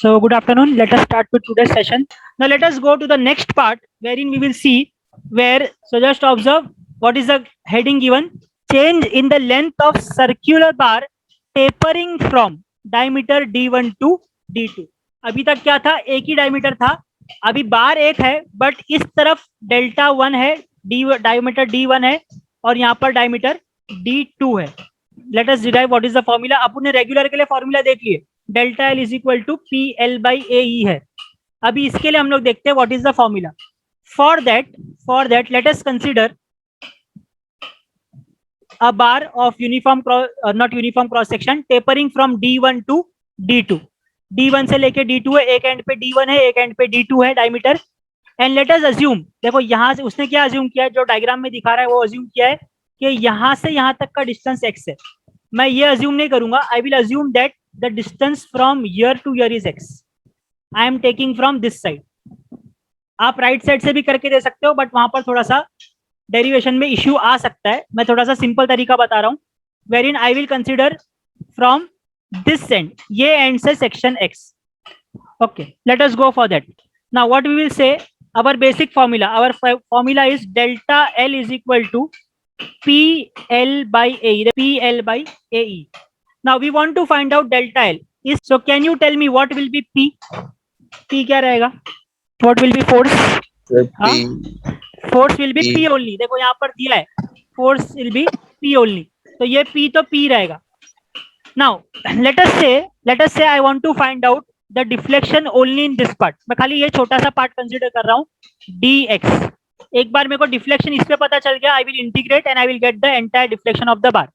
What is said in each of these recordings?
So good afternoon. Let us start with today's session. Now let us go to the next part wherein we will see where, so just observe what is the heading given. Change in the length of circular bar tapering from diameter D1 to D2. अभी तक क्या था, एक ही diameter था. अभी बार एक है but इस तरफ डेल्टा 1 है, डी डायमीटर D1 है और यहाँ पर डायमीटर D2 है. Let us derive what is the formula. अपन ने रेगुलर के लिए फॉर्मूला देख लिए, delta L is equal to P L by A E है. अभी इसके लिए हम लोग देखते हैं what is the formula. For that let us consider a bar of not uniform cross section tapering from D1 to D2. D1 से लेके D2 है, एक एंड पे D1 है, एक एंड पे D2 है diameter. And let us assume, देखो यहाँ से उसने क्या अज्यूम किया है, जो डायग्राम में दिखा रहा है वो अज्यूम किया है कि यहाँ से यहाँ तक का डिस्टेंस x है. मैं ये अज्यूम नहीं करूंगा. I will assume that the distance from year two year is x. I am taking from this side. आप राइट साइड से भी करके दे सकते हो बट वहां पर थोड़ा सा डेरिवेशन में इश्यू आ सकता है. मैं थोड़ा सा सिंपल तरीका बता रहा हूँ, where in I will consider from this end, ये एंड से section x. Okay, let us go for that. Now what we will say, our basic formula, our formula is delta L is equal to PL by AE. PL by AE. Now we want to find out delta L. So can you tell me what will be P? P क्या रहेगा? What will be force? Force will be P only. देखो यहाँ पर दिया है, force will be P only. तो ये P तो P रहेगा. Now let us say I want to find out the deflection only in this part. मैं खाली ये छोटा सा पार्ट कंसीडर कर रहा हूँ, dx. एक बार मेरे को डिफ्लेक्शन इस पे पता चल गया, I will integrate and I will get the entire deflection of the bar.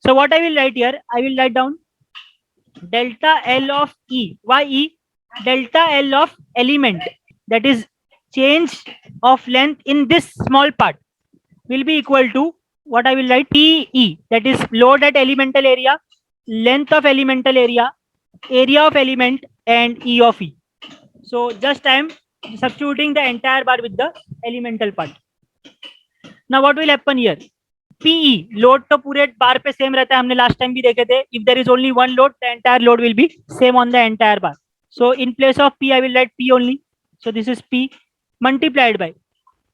So what I will write here, I will write down delta L of E. Why E? Delta L of element, that is change of length in this small part, will be equal to what I will write, PE, that is load at elemental area, length of elemental area, area of element and E of E. So just I am substituting the entire bar with the elemental part. Now what will happen here? PE load तो पूरे बार पे same रहता है, हमने last time भी देखे थे. If there is only one load, the entire load will be same on the entire bar. So in place of P I will write P only. So this is P multiplied by,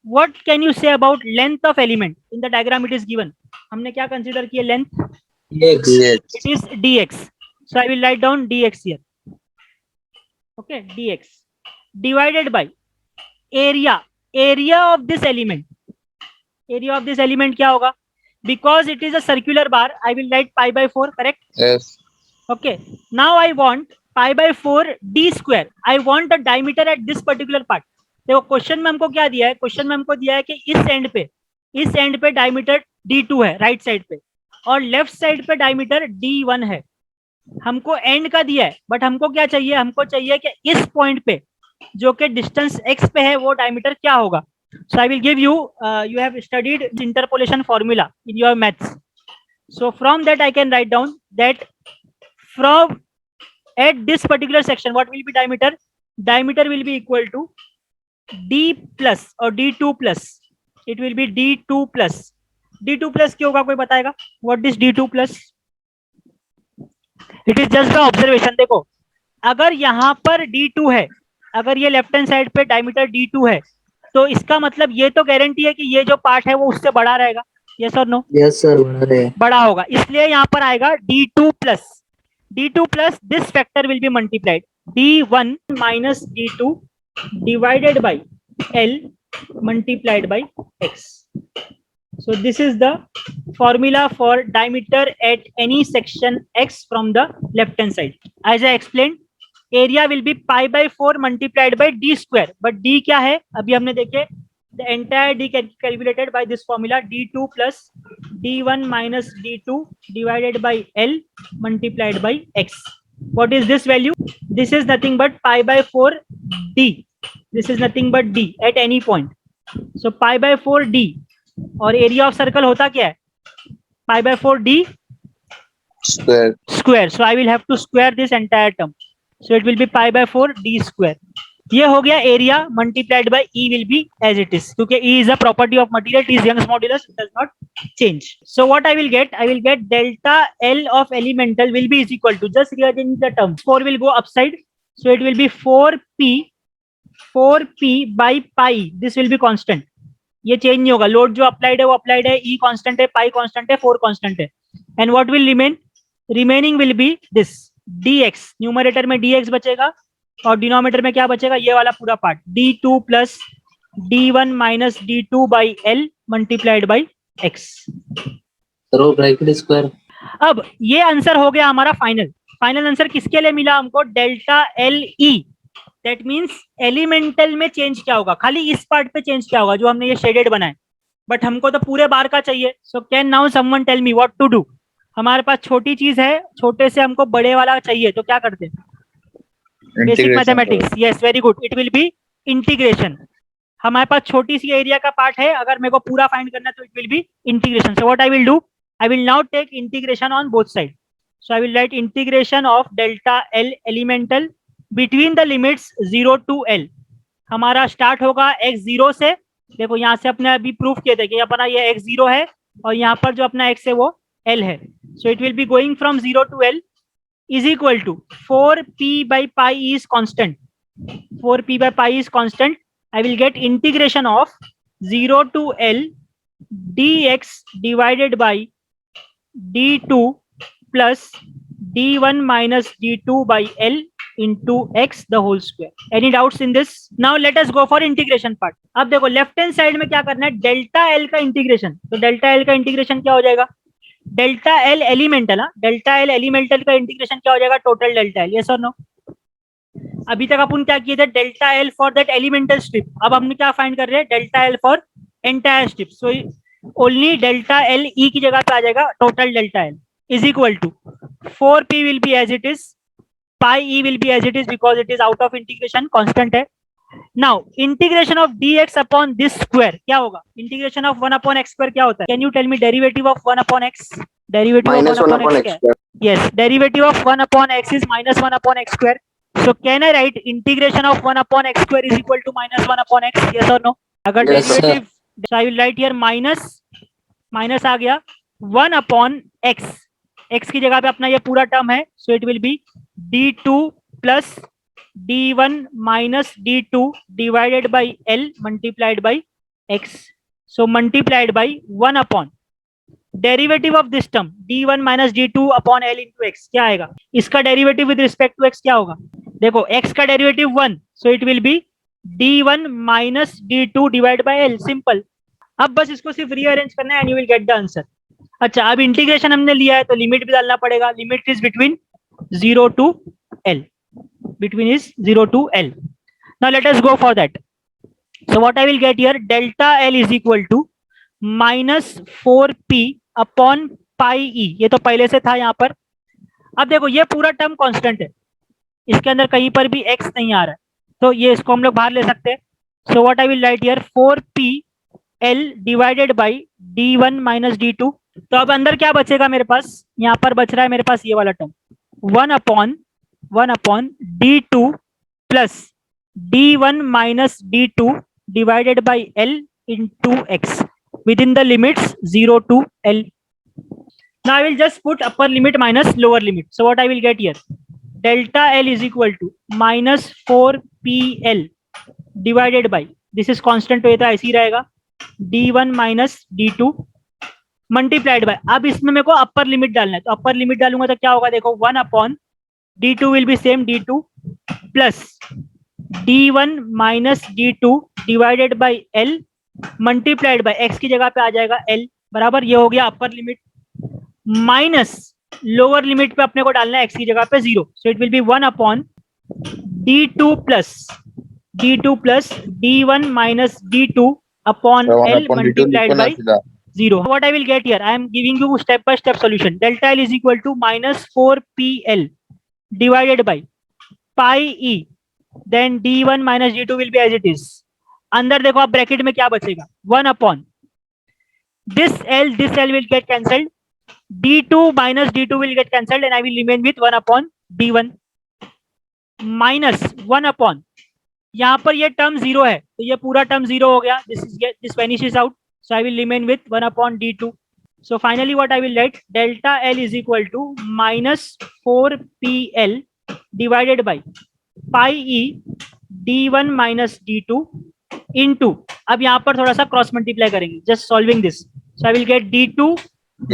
what can you say about length of element? In the diagram it is given. हमने क्या consider किया length? dx. It is dx. So I will write down dx here. Okay, dx divided by area of this element. Area of this element क्या होगा? Because it is a circular bar, I will write pi by 4, correct? Yes. Okay, now I want pi by 4 d square. I want the diameter at this particular part. देखो question में हमको क्या दिया है, question में हमको दिया है कि इस एंड पे डायमीटर d2 है राइट साइड पे और लेफ्ट साइड पे डायमीटर d1 है. हमको एंड का दिया है बट हमको क्या चाहिए, हमको चाहिए कि इस पॉइंट पे जो कि डिस्टेंस x पे है वो डायमीटर क्या होगा. So I will give you, you have studied interpolation formula in your maths. So from that I can write down that from at this particular section what will be diameter? Diameter will be equal to d plus or d2 plus. It will be d2 plus. d2 plus क्या होगा, कोई बताएगा? What is d2 plus? It is just the observation. देखो अगर यहाँ पर d2 है, अगर ये लेफ्ट हैंड साइड पे डायमीटर d2 है तो इसका मतलब ये तो गारंटी है कि ये जो पार्ट है वो उससे बड़ा रहेगा. यस और नो? यस सर, बड़ा होगा. इसलिए यहाँ पर आएगा d2 plus this factor will be multiplied d1 minus d2 divided by l multiplied by x. So this is the formula for diameter at any section x from the left hand side. As I explained, area will be pi by 4 multiplied by d square. But d क्या है अभी हमने देखे, the entire d calculated by this formula, d2 plus d1 minus d2 divided by l multiplied by x. What is this value? This is nothing but pi by 4 d. This is nothing but d at any point. So pi by 4 d और area of circle होता क्या है, pi by 4 d square. So I will have to square this entire term. So it will be pi by 4 d square. ये हो गया area multiplied by E will be as it is, क्योंकि E is a property of material, it is Young's modulus, it does not change. So what I will get delta L of elemental will be is equal to, just rearrange the terms, 4 will go upside, So it will be 4p by pi. This will be constant. ये change नहीं होगा. Load जो applied है वो applied है, ई constant है, पाई constant है, 4 constant है. And what will remain? Remaining will be this dx. Numerator में dx बचेगा और डिनोमिनेटर में क्या बचेगा? ये वाला पूरा part d2 plus d1 minus d2 by l multiplied by x. Bracket square. अब ये आंसर हो गया हमारा फाइनल. फाइनल आंसर किसके लिए मिला हमको? Delta L E. That means elemental में चेंज क्या होगा, खाली इस पार्ट पे चेंज क्या होगा जो हमने ये शेडेड बनाए, बट हमको तो पूरे बार का चाहिए. So can now someone tell me what to do? हमारे पास छोटी चीज है, छोटे से हमको बड़े वाला चाहिए, तो क्या करते हैं? Basic mathematics. Yes, very good. It will B integration. हमारे पास छोटी सी एरिया का पार्ट है, अगर मेरे को पूरा फाइंड करना है तो it will B integration. So what I will do? I will now take integration on both sides. So I will write integration of delta L elemental between the limits 0 to L. हमारा start होगा x0 से. देखो यहाँ से अपने अभी proof किए थे कि अपना ये x0 है और यहाँ पर जो अपना x है वो L है. So it will be going from 0 to L is equal to 4p by pi is constant. 4p by pi is constant. I will get integration of 0 to L dx divided by d2 plus d1 minus d2 by L into x the whole square. Any doubts in this? Now let us go for integration part. अब देखो left hand side में क्या करना है? Delta L का integration. तो delta L का integration क्या हो जाएगा? Delta L elemental. Delta L elemental का इंटीग्रेशन क्या हो जाएगा? Total delta L. यस और नो? अभी तक अपन क्या किए थे? Delta L for that elemental strip. अब हम क्या फाइंड कर रहे हैं? Delta L for entire strip. So only delta L E की जगह पे आ जाएगा total delta L is equal to 4p will be as it is, pi E will be as it is because it is out of integration, constant है. Now integration of dx upon this square क्या होगा? Integration of 1 upon x square क्या होता है? Can you tell me derivative of 1 upon x? Derivative of 1 upon x क्या? Yes, derivative of 1 upon x is minus 1 upon x square. So can I write integration of 1 upon x square is equal to minus 1 upon x? Yes और no? अगर derivative, so I will write here minus आ गया 1 upon x. x की जगह पे अपना ये पूरा टर्म है. So it will be d2 plus d1 minus d2 divided by l multiplied by x. So multiplied by 1 upon derivative of this term d1 minus d2 upon l into x क्या आएगा? इसका derivative with respect to x क्या होगा? देखो x का derivative 1, so it will be d1 minus d2 divide by l. Simple. अब बस इसको सिर्फ रीअरेंज करना है and you will get the answer. अच्छा, अब इंटीग्रेशन हमने लिया है तो लिमिट भी डालना पड़ेगा. Limit is between 0 to L. Between is 0 to L. Now let us go for that. So what I will get here? Delta L is equal to minus 4p upon pi E. ये तो पहले से था यहाँ पर. अब देखो ये पूरा टर्म कांस्टेंट है, इसके अंदर कहीं पर भी x नहीं आ रहा है, तो ये इसको हम लोग बाहर ले सकते हैं. सो what I will write here? 4p L divided by d1 minus d2. तो अब अंदर क्या बचेगा मेरे पास? यहाँ पर बच रहा है मेरे पास ये वाला term 1 upon d2 plus d1 minus d2 divided by L into x within the limits 0 to L. Now I will just put upper limit minus lower limit. So what I will get here? Delta L is equal to minus 4pl divided by, this is constant तो ये तो ऐसे ही रहेगा, d1 minus d2 multiplied by. अब इसमें मेरे को upper limit डालना है, तो अपर लिमिट डालूंगा तो क्या होगा? देखो 1 upon d2 will be same d2 plus d1 minus d2 divided by l multiplied by x की जगह पे आ जाएगा l बराबर. ये हो गया upper limit. Minus lower limit पे अपने को डालना है x की जगह पे 0. सो it will B 1 upon d2 plus d1 minus d2 upon l multiplied by 0. What I will get here? I am giving you step by step solution. Delta L is equal to minus 4pl divided by pi e. Then d1 minus d2 will be as it is. अंदर देखो आप bracket में क्या बचेगा? 1 upon this L will get cancelled. d2 minus d2 will get cancelled and I will remain with 1 upon d1 minus 1 upon, यहाँ पर ये term 0 है तो ये पूरा टर्म 0 हो गया. This vanishes out. So I will remain with 1 upon d2. So finally what I will write? Delta L is equal to minus 4pl divided by pi E d1 minus d2 into, अब यहाँ पर थोड़ा सा cross multiply करेंगे, just solving this, so I will gate d2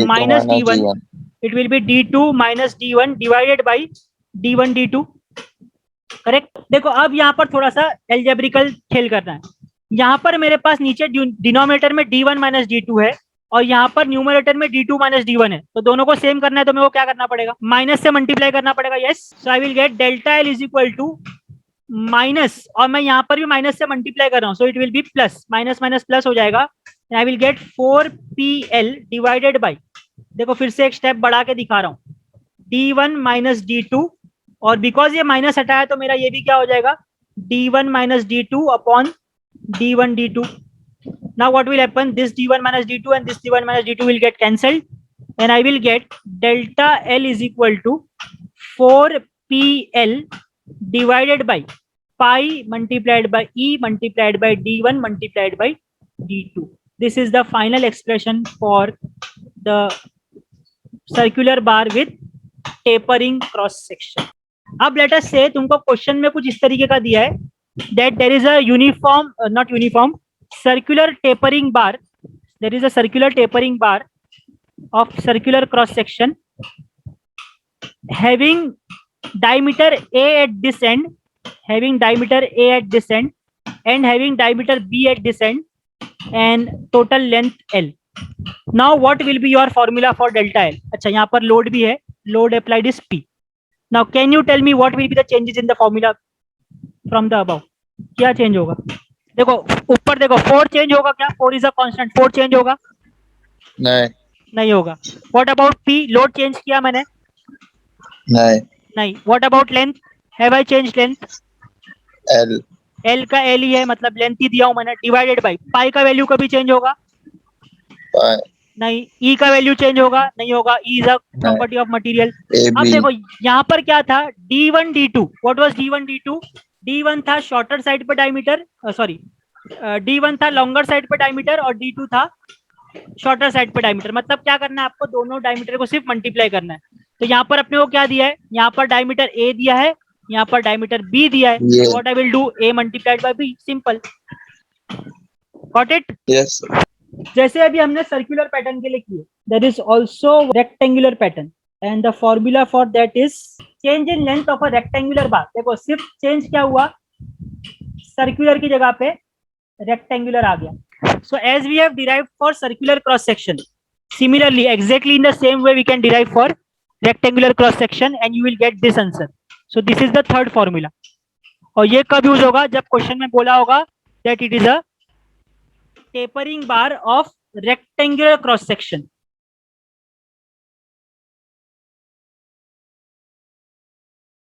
minus d1, it will be d2 minus d1 divided by d1 d2, correct. देखो अब यहाँ पर थोड़ा सा एल्जेब्रिकल खेल करना है। यहाँ पर मेरे पास नीचे डिनोमिनेटर में d1 माइनस d2 है और यहाँ पर न्यूमरेटर में d2 माइनस d1 है, तो दोनों को सेम करना है तो मेरे को क्या करना पड़ेगा, माइनस से मल्टीप्लाई करना पड़ेगा। Yes, so I will get delta L is equal to minus, और मैं यहाँ पर भी माइनस से मल्टीप्लाई कर रहा हूँ, सो it will B plus, minus minus plus हो जाएगा, आई will gate 4pl divided by, देखो फिर से एक स्टेप बढ़ा के दिखा रहा हूँ, d1 माइनस d2, और बिकॉज ये माइनस हटाया तो मेरा ये भी क्या हो जाएगा, d1 minus d2 upon d1 d2। now what will happen, this d1 minus d2 and this d1 minus d2 will get cancelled and I will get delta L is equal to 4pl divided by pi multiplied by E multiplied by d1 multiplied by d2. This is the final expression for the circular bar with tapering cross section. अब let us say तुमको question में कुछ इस तरीके का दिया है, that there is a uniform, not uniform, circular tapering bar, there is a circular tapering bar of circular cross section having diameter A at this end, having diameter A at this end and having diameter B at this end and total length L. Now what will be your formula for delta L? अच्छा, यहाँ पर load भी है, load applied is P. Now can you tell me what will be the changes in the formula from the above? क्या change होगा? देखो ऊपर देखो 4 चेंज होगा क्या, 4 इज अ कांस्टेंट, 4 चेंज होगा? नहीं होगा। What about P, load change किया मैंने? नहीं। What about length, have I change length? L, L का एल ही है, मतलब लेंथ ही दिया हूं मैंने, डिवाइडेड बाई पाई का वैल्यू कभी चेंज होगा? नहीं। ई का वैल्यू चेंज होगा? नहीं होगा, E is a property of material. अब देखो यहाँ पर क्या था, d1 d2, what was d1 d2? d1 था शॉर्टर साइड पे डायमीटर, सॉरी d1 था लॉन्गर साइड पे डायमीटर और d2 था शॉर्टर साइड पे डायमीटर। मतलब क्या करना है आपको, दोनों डायमीटर को सिर्फ मल्टीप्लाई करना है। तो यहाँ पर अपने को क्या दिया है, यहाँ पर डायमीटर ए दिया है, यहाँ पर डायमीटर बी दिया है, what I will do, A multiplied by B, simple, got it? Yes. जैसे अभी हमने सर्कुलर पैटर्न के लिए किए, there is also rectangular pattern and the formula for that is change in length of a rectangular bar. देखो सिर्फ change क्या हुआ, सर्कुलर की जगह पे रेक्टेंगुलर आ गया। So as we have derived for circular cross section, similarly exactly in the same way we can derive for rectangular cross section and you will get this answer. So this is the third formula, और ये कब use होगा, जब question में बोला होगा that it is a tapering bar of rectangular cross section.